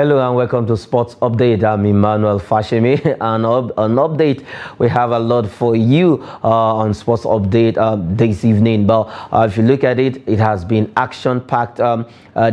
Hello and welcome to Sports Update. I'm Emmanuel Fashemi, and an update. We have a lot for you on Sports Update this evening. But if you look at it, it has been action-packed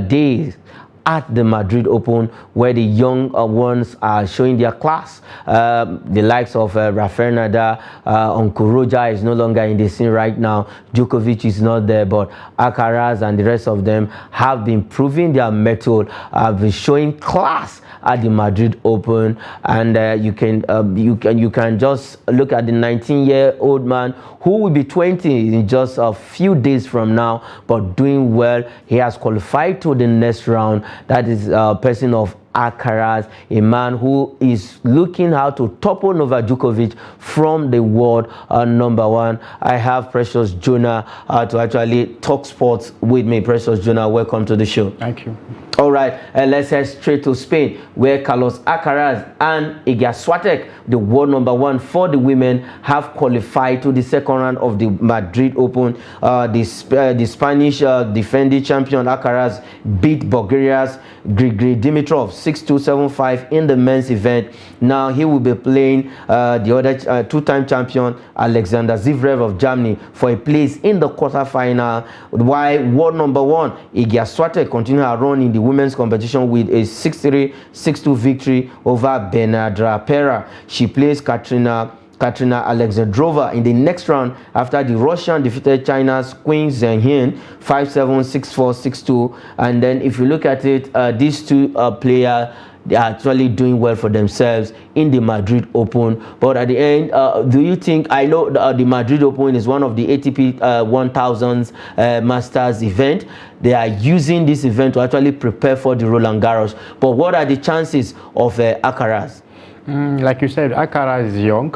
days at the Madrid Open, where the young ones are showing their class. The likes of Rafael Nadal, Onkuroja is no longer in the scene right now. Djokovic is not there, but Alcaraz and the rest of them have been proving their mettle, have been showing class at the Madrid Open. And you can just look at the 19-year-old man who will be 20 in just a few days from now, but doing well. He has qualified to the next round. That is a person of Alcaraz, a man who is looking how to topple Novak Djokovic from the world number one. I have Precious Jonah to actually talk sports with me. Precious Jonah, welcome to the show. Thank you. All right, let's head straight to Spain, where Carlos Alcaraz and Iga Swiatek, the world number one for the women, have qualified to the second round of the Madrid Open. The Spanish defending champion Alcaraz beat Bulgaria's Grigori Dimitrov 6-2, 7-5 in the men's event. Now he will be playing the other two-time champion Alexander Zverev of Germany for a place in the quarterfinal, while world number one Iga Swiatek continue her run in the women's competition with a 6-3, 6-2 victory over Benadra Pera. She plays Katrina Alexandrova in the next round after the Russian defeated China's Qin Zhengyan 5-7, 6-4, 6-2. And then if you look at it, these two players, they are actually doing well for themselves in the Madrid Open. But at the end, do you think, I know the Madrid Open is one of the ATP 1000s Masters event. They are using this event to actually prepare for the Roland Garros. But what are the chances of Alcaraz? Like you said, Alcaraz is young,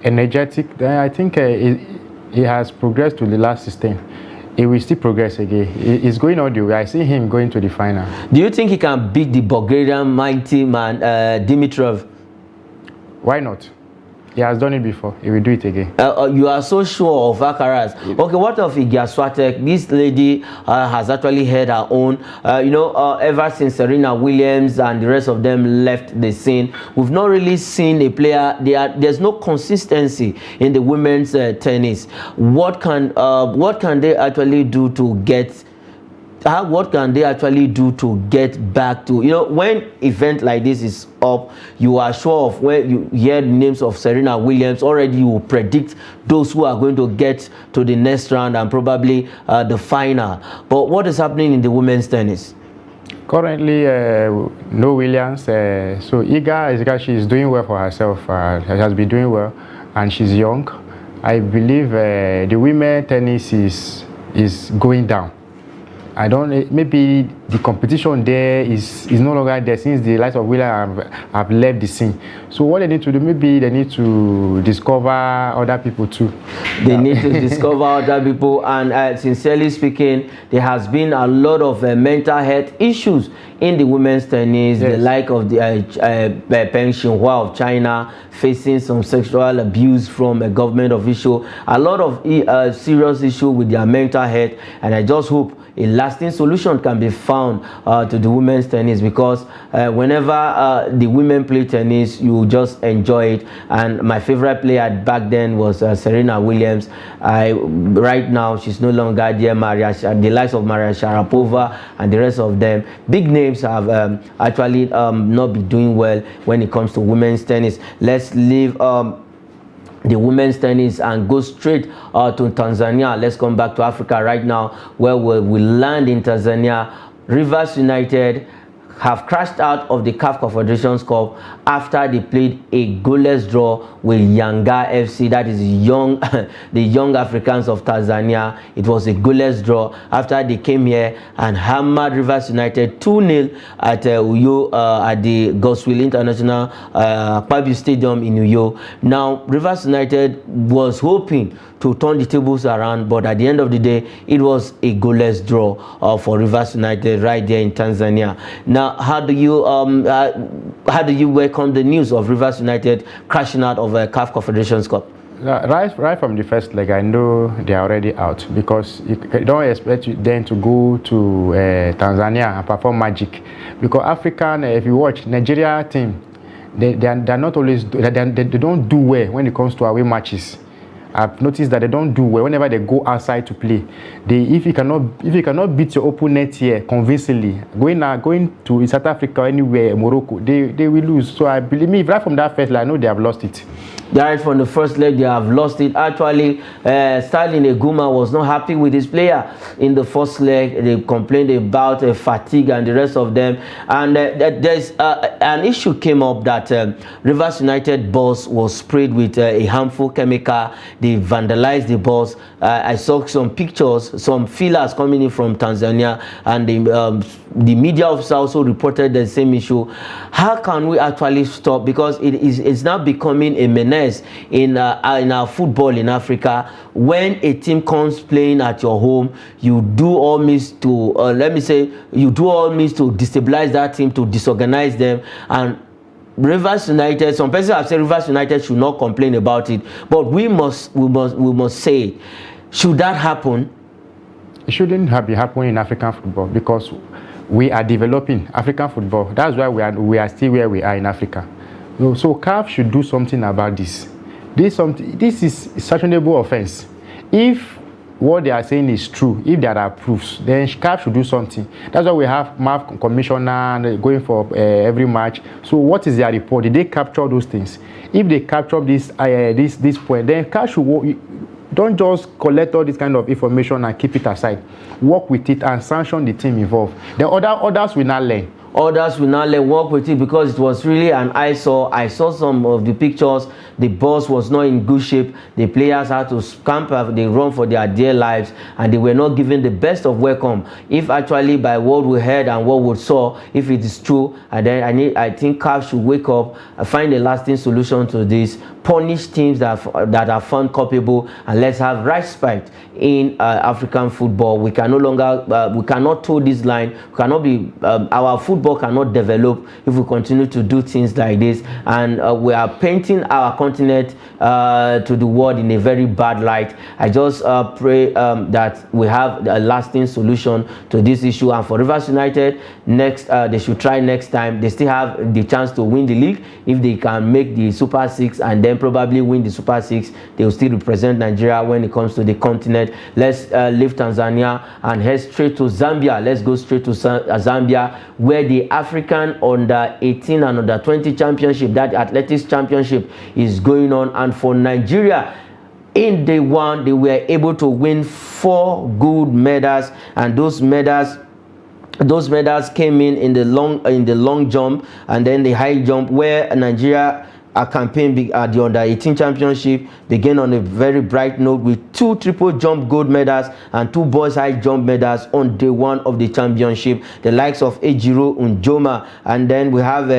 energetic. I think he has progressed to the last 16. He will still progress again. He's going all the way. I see him going to the final. Do you think he can beat the Bulgarian mighty man, Dimitrov? Why not? He has done it before. He will do it again. You are so sure of Alcaraz. Okay, what of Iga Swiatek? This lady has actually had her own. Ever since Serena Williams and the rest of them left the scene, we've not really seen a player. There's no consistency in the women's tennis. What can they actually do to get? What can they actually do to get back to, when event like this is up, you are sure of, when you hear the names of Serena Williams, already you predict those who are going to get to the next round and probably the final. But what is happening in the women's tennis? Currently, no Williams. So Iga, she is doing well for herself. She has been doing well, and she's young. I believe the women tennis is going down. Maybe the competition there is no longer there since the likes of Williams have left the scene. So what they need to do, maybe they need to discover other people too. They need to discover other people, and sincerely speaking, there has been a lot of mental health issues in the women's tennis. Yes. The like of the Peng Xinhua of China facing some sexual abuse from a government official. A lot of serious issue with their mental health, and I just hope a lasting solution can be found to the women's tennis, because whenever the women play tennis, you just enjoy it. And my favorite player back then was Serena Williams. Right now, she's no longer there. The likes of Maria Sharapova and the rest of them, big names, have actually not been doing well when it comes to women's tennis. Let's leave the women's tennis and go straight to Tanzania. Let's come back to Africa right now, where we land in Tanzania. Rivers United have crashed out of the CAF Confederations Cup after they played a goalless draw with Yanga FC. That is the young Africans of Tanzania. It was a goalless draw after they came here and hammered Rivers United 2-0 at Uyo at the Gospel International Akpabio Stadium in Uyo. Now, Rivers United was hoping to turn the tables around, but at the end of the day, it was a goalless draw for Rivers United right there in Tanzania. Now, how do you welcome the news of Rivers United crashing out of a CAF Confederations Cup? Right from the first leg, I know they are already out because you don't expect them to go to Tanzania and perform magic. Because African, if you watch Nigeria team, they're not always they don't do well when it comes to away matches. I've noticed that they don't do well whenever they go outside to play. If you cannot beat your opponent here convincingly, going to South Africa or anywhere, Morocco, they will lose. So I believe right from that first leg, I know they have lost it. Right from the first leg, they have lost it. Actually, Sterling Eguma was not happy with his player in the first leg. They complained about fatigue and the rest of them. And there's an issue came up that Rivers United bus was sprayed with a harmful chemical. They vandalized the bus. I saw some pictures, some feelers coming in from Tanzania, and the media officer also reported the same issue. How can we actually stop? Because it's now becoming a menace in our football in Africa. When a team comes playing at your home, you do all means to you do all means to destabilize that team, to disorganize them. And Rivers United, some persons have said Rivers United should not complain about it, but we must say it. Should that happen? It shouldn't be happening in African football because we are developing African football. That's why we are still where we are in Africa. So CAF should do something about this. This is a sanctionable offense. If what they are saying is true, if there are proofs, then CAF should do something. That's why we have MAF commissioner going for every match. So what is their report? Did they capture those things? If they capture this point, then CAF should don't just collect all this kind of information and keep it aside. Work with it and sanction the team involved. Then others will not learn. Others will now work with it because it was really an eyesore. I saw some of the pictures. The bus was not in good shape. The players had to scamper, they run for their dear lives, and they were not given the best of welcome. If actually by what we heard and what we saw, if it is true, and then I think CAF should wake up and find a lasting solution to this. Punish teams that are found culpable, and let's have respect in African football. We can no longer, we cannot toe this line. We cannot be, our football cannot develop if we continue to do things like this. And we are painting our continent to the world in a very bad light. I just pray that we have a lasting solution to this issue. And for Rivers United, they should try next time. They still have the chance to win the league if they can make the Super 6 and then probably win the Super 6. They will still represent Nigeria when it comes to the continent. Let's leave Tanzania and head straight to Zambia. Let's go straight to Zambia, where the African under 18 and under 20 championship, that athletics championship, is going on. And for Nigeria, in day one, they were able to win 4 gold medals, and those medals came in the long jump and then the high jump, where Nigeria campaign at the under 18 championship began on a very bright note with 2 triple jump gold medals and 2 boys high jump medals on day 1 of the championship. The likes of Ejiro Unjoma, and then we have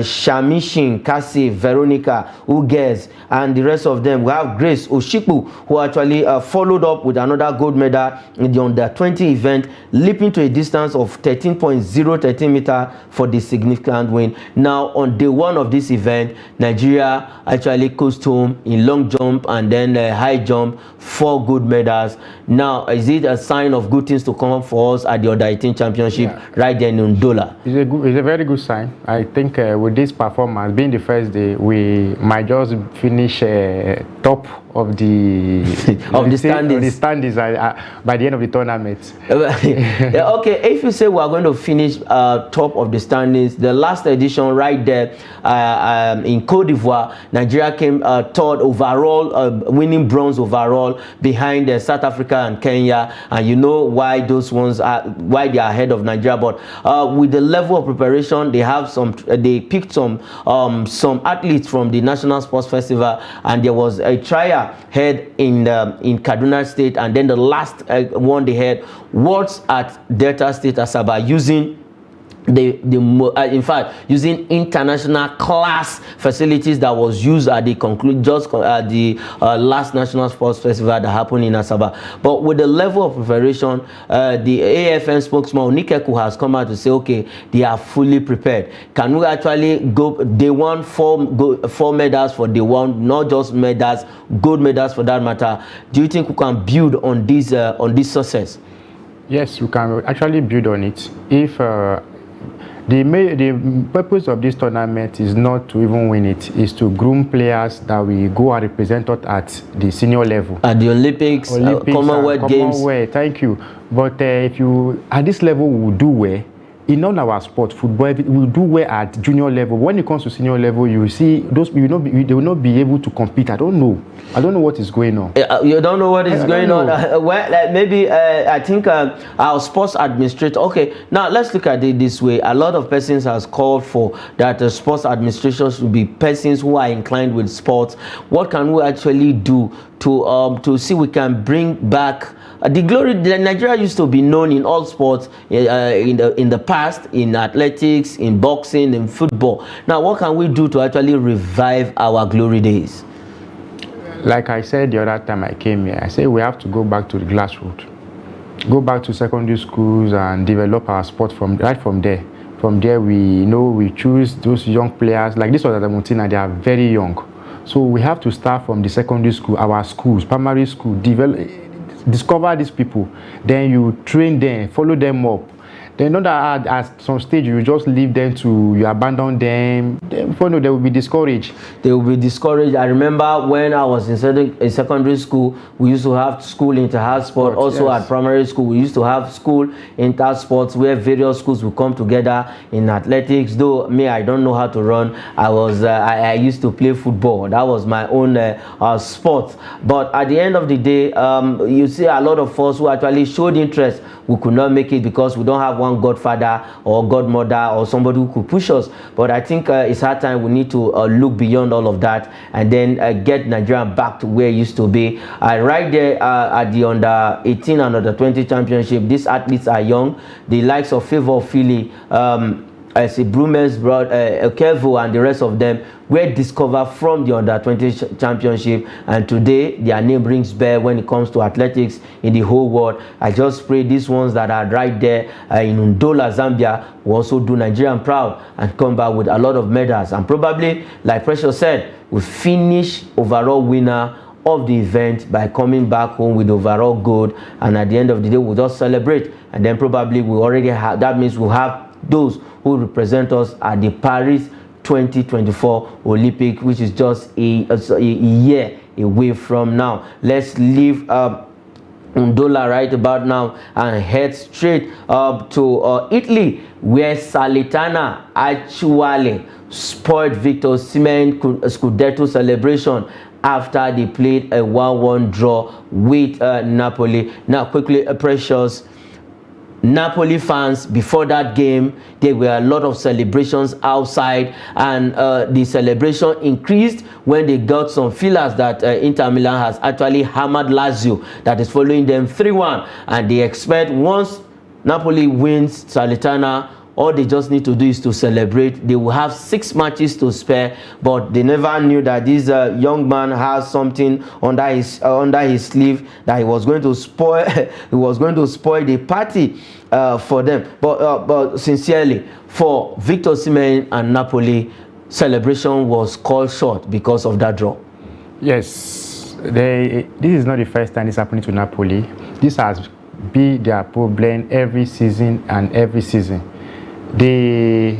Shamishin, Kasi, Veronica, Uges, and the rest of them. We have Grace Oshipu, who actually followed up with another gold medal in the under 20 event, leaping to a distance of 13.013 meters for the significant win. Now on day 1 of this event, Nigeria actually coast home in long jump and then high jump, 4 gold medals. Now, is it a sign of good things to come for us at the under 18 championship right there in Ndola? It's a very good sign. I think with this performance, being the first day, we might just finish top of the standings by the end of the tournament. Okay, if you say we are going to finish top of the standings, the last edition right there in Cote d'Ivoire, Nigeria came 3rd overall, winning bronze overall behind South Africa and Kenya, and you know why those ones why they are ahead of Nigeria. But with the level of preparation, they picked some athletes from the National Sports Festival, and there was a trial head in Kaduna State, and then the last one they had was at Delta State Asaba, using in fact, using international class facilities that was used at the last National Sports Festival that happened in Asaba. But with the level of preparation, the AFN spokesman Onikeku has come out to say, okay, they are fully prepared. Can we actually go? They want four medals for day one, not just medals, gold medals for that matter. Do you think we can build on this success? Yes, we can actually build on it. If the purpose of this tournament is not to even win it, is to groom players that will go and represent us at the senior level. At the Olympics Commonwealth Games. Thank you. But if you, at this level, we will do well. In all our sport, football, we will do well at junior level. When it comes to senior level, you see those they will not be able to compete. I don't know what is going on. You don't know what is going on. Well, maybe I think our sports administrator. Okay, now let's look at it this way. A lot of persons has called for that sports administrators should be persons who are inclined with sports. What can we actually do to see we can bring back the glory that Nigeria used to be known in all sports in the past, in athletics, in boxing, in football. Now, what can we do to actually revive our glory days? Like I said the other time I came here, I said we have to go back to the grassroots, go back to secondary schools and develop our sport right from there. From there, we choose those young players. Like this was at the Montina, they are very young. So we have to start from the secondary school, our schools, primary school, discover these people, then you train them, follow them up. Then not that at some stage you just leave them you abandon them. Then they will be discouraged. They will be discouraged. I remember when I was in secondary school, we used to have school inter-house sport. Also yes. At primary school, we used to have school inter-sports where various schools would come together in athletics. Though me, I don't know how to run. I used to play football. That was my own sport. But at the end of the day, you see a lot of us who actually showed interest. We could not make it because we don't have one godfather or godmother or somebody who could push us. But I think it's our time. We need to look beyond all of that and then get Nigeria back to where it used to be. Right there at the under 18 and under 20 championship, these athletes are young. The likes of Favor Philly, I see Brumers, Kevo, and the rest of them were discovered from the under 20 championship, and today their name rings bell when it comes to athletics in the whole world. I just pray these ones that are right there in Ndola, Zambia, will also do Nigerian proud and come back with a lot of medals, and probably, like Precious said, we finish overall winner of the event by coming back home with overall gold, and at the end of the day we'll just celebrate, and then probably we already have, that means we'll have those who represent us at the Paris 2024 Olympic, which is just a year away from now. Let's leave Ndola right about now and head straight up to Italy, where Salernitana actually spoiled Victor Osimhen Scudetto celebration after they played a 1-1 draw with Napoli. Now, quickly, Precious, Napoli fans, before that game, there were a lot of celebrations outside, and the celebration increased when they got some feelers that Inter Milan has actually hammered Lazio, that is following them 3-1, and they expect once Napoli wins Salernitana, all they just need to do is to celebrate. They will have 6 matches to spare, but they never knew that this young man has something under his sleeve that he was going to spoil. He was going to spoil the party for them. But sincerely, for Victor Osimhen and Napoli, celebration was called short because of that draw. Yes, this is not the first time it's happening to Napoli. This has been their problem every season and every season. They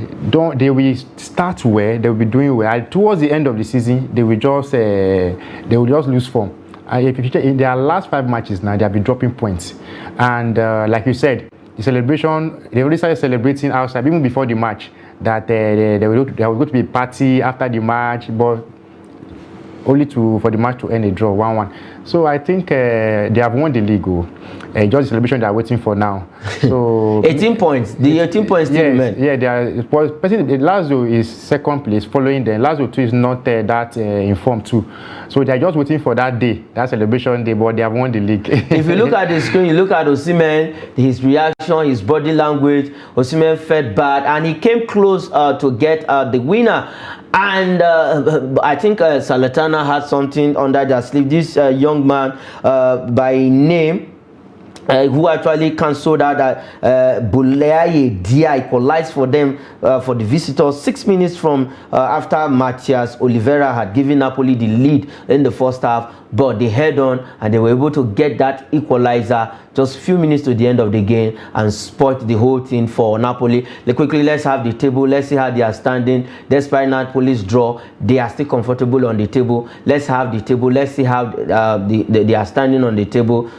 will start well, they will be doing well. Towards the end of the season, they will just lose form. If you check in their last 5 matches now, they have been dropping points. And like you said, the celebration, they already started celebrating outside even before the match. That there was going to be a party after the match, but only for the match to end a draw 1-1. So I think they have won the league. just the celebration they are waiting for now. So 18 points. The 18 points still remain. Yeah, they are. Lazio is second place, following them. Lazio too is not that informed too. So they are just waiting for that day, that celebration day, but they have won the league. If you look at the screen, you look at Osimhen, his reaction, his body language. Osimhen felt bad, and he came close to get the winner. And I think Salernitana had something under their sleeve. This young man by name, who actually cancelled out that Boulaye Dia equalized for them, for the visitors 6 minutes from after Matias Oliveira had given Napoli the lead in the first half, but they held on and they were able to get that equalizer just a few minutes to the end of the game and spoiled the whole thing for Napoli. Quickly, let's have the table. Let's see how they are standing. Despite Napoli's draw, they are still comfortable on the table. Let's have the table. Let's see how they are standing on the table.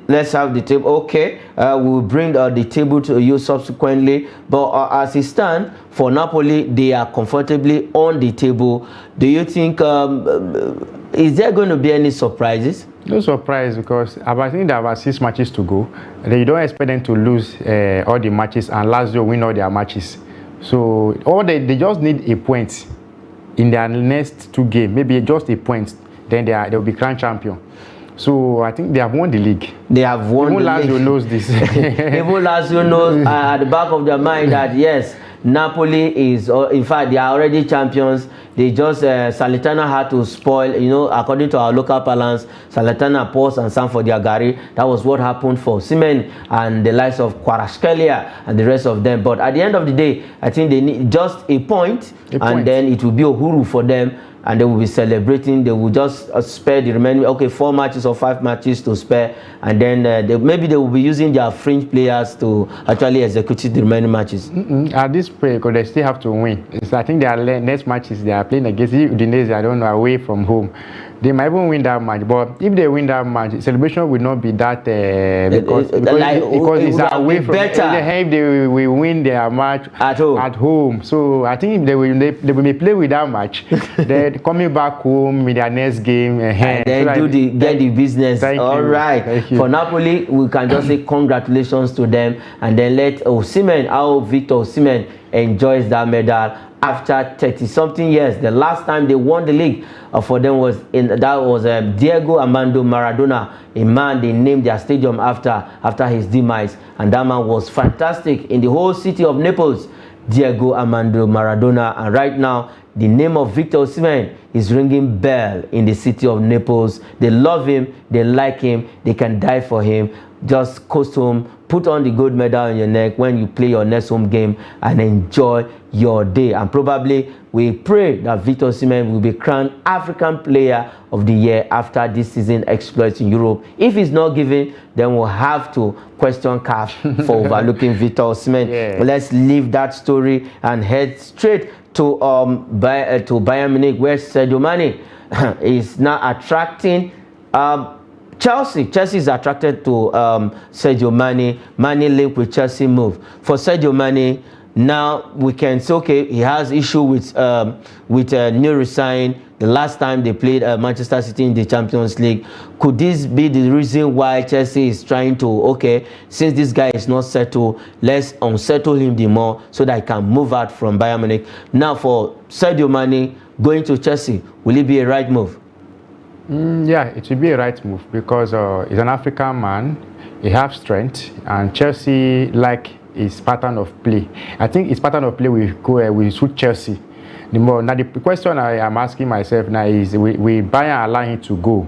Let's have the table. Okay, we'll bring the table to you subsequently, but as it stands for Napoli, they are comfortably on the table. Do you think is there going to be any surprises? No surprise, because I think there are about 6 matches to go. You don't expect them to lose all the matches and Lazio win all their matches. So they just need a point in their next 2 games, maybe just a point, then they'll be crowned champion. So I think they have won the league. They have won Even the Lazio league. Knows this. Even Lazio knows at the back of their mind that yes, Napoli is, in fact, they are already champions. They just, Salernitana had to spoil, according to our local balance, Salernitana paused and sang for their Gary. That was what happened for Osimhen and the likes of Kvaratskhelia and the rest of them. But at the end of the day, I think they need just a point. And then it will be a huru for them. And they will be celebrating. They will just spare the remaining, 4 matches or 5 matches to spare, and then maybe they will be using their fringe players to actually execute the remaining matches. At this point, because they still have to win. I think their next matches they are playing against Udinese, I don't know, away from home. They might even win that match, but if they win that match, celebration will not be that because it's away from. If they will win their match at home, so I think they will play with that match. Then coming back home in their next game, and then so get the business. All right. Thank you. For Napoli, we can just say congratulations to them, and then let Victor Osimhen enjoys that medal after 30-something years. The last time they won the league for them was Diego Armando Maradona, a man they named their stadium after his demise, and that man was fantastic in the whole city of Naples, Diego Armando Maradona. And right now, the name of Victor Osimhen is ringing bell in the city of Naples. They love him, they like him, they can die for him. Just coast home, put on the gold medal on your neck when you play your next home game and enjoy your day. And probably we pray that Victor Osimhen will be crowned African Player of the Year after this season exploits in Europe. If it's not given, then we'll have to question CAF for overlooking Victor Osimhen. Yeah. Let's leave that story and head straight to Bayern Munich, where Sadio Mane is now attracting Chelsea. Chelsea is attracted to Sadio Mane. Mane linked with Chelsea move. For Sadio Mane, now we can say, okay, he has issue with new resign. The last time they played Manchester City in the Champions League. Could this be the reason why Chelsea is trying to, since this guy is not settled, let's unsettle him the more so that he can move out from Bayern Munich. Now for Sadio Mane going to Chelsea, will it be a right move? Yeah, it will be a right move because he's an African man, he has strength, and Chelsea like his pattern of play. I think his pattern of play will suit Chelsea. Now the question I am asking myself now is, will Bayern allow him to go?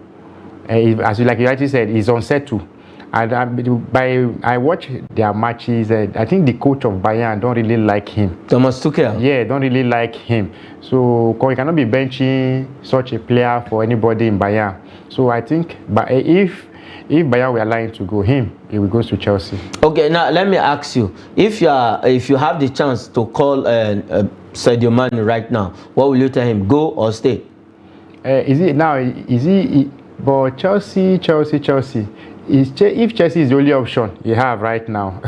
As you rightly said, he's unsettled. And I watch their matches. I think the coach of Bayern don't really like him. Thomas Tuchel. Yeah, don't really like him. So he cannot be benching such a player for anybody in Bayern. So I think, but if Bayern will allow him to go, he will go to Chelsea. Okay, now let me ask you: if you have the chance to call Sadio Mane right now, what will you tell him? Go or stay? But Chelsea. If Chelsea is the only option you have right now,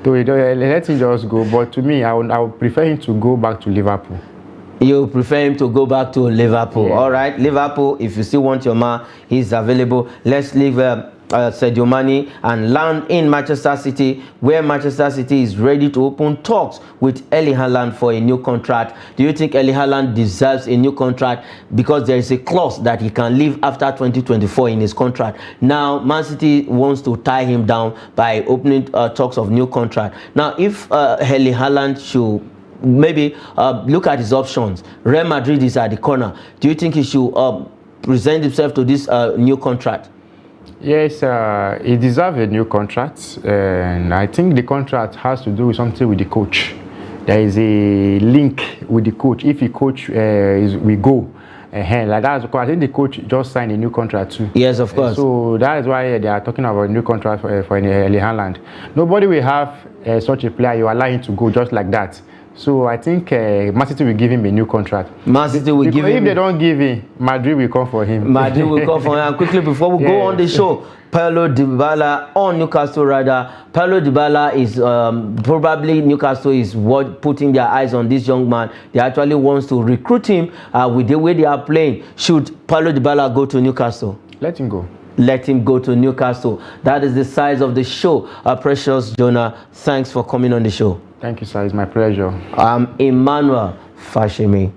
let him just go. But to me, I would prefer him to go back to Liverpool. You prefer him to go back to Liverpool? Yeah. All right, Liverpool. If you still want your man, he's available. Let's leave Sadio Mane and land in Manchester City, where Manchester City is ready to open talks with Erling Haaland for a new contract. Do you think Erling Haaland deserves a new contract? Because there is a clause that he can leave after 2024 in his contract. Now, Man City wants to tie him down by opening talks of new contract. Now, if Erling Haaland should maybe look at his options, Real Madrid is at the corner. Do you think he should present himself to this new contract? Yes, he deserves a new contract, and I think the contract has to do with something with the coach. There is a link with the coach. If the coach we go, like that's because I think the coach just signed a new contract too. Yes, of course. So that is why they are talking about a new contract for Erling Haaland. Nobody will have such a player. You allow him to go just like that. So I think Man City will give him a new contract. Man City will give him. If they don't give him, Madrid will come for him. Madrid will come for him. And quickly before we go on the show, Paulo Dybala on Newcastle radar. Paulo Dybala is probably Newcastle is putting their eyes on this young man. They actually wants to recruit him with the way they are playing. Should Paulo Dybala go to Newcastle? Let him go. Let him go to Newcastle. That is the size of the show. Precious Jonah, thanks for coming on the show. Thank you, sir. It's my pleasure. I'm Emmanuel Fashemi.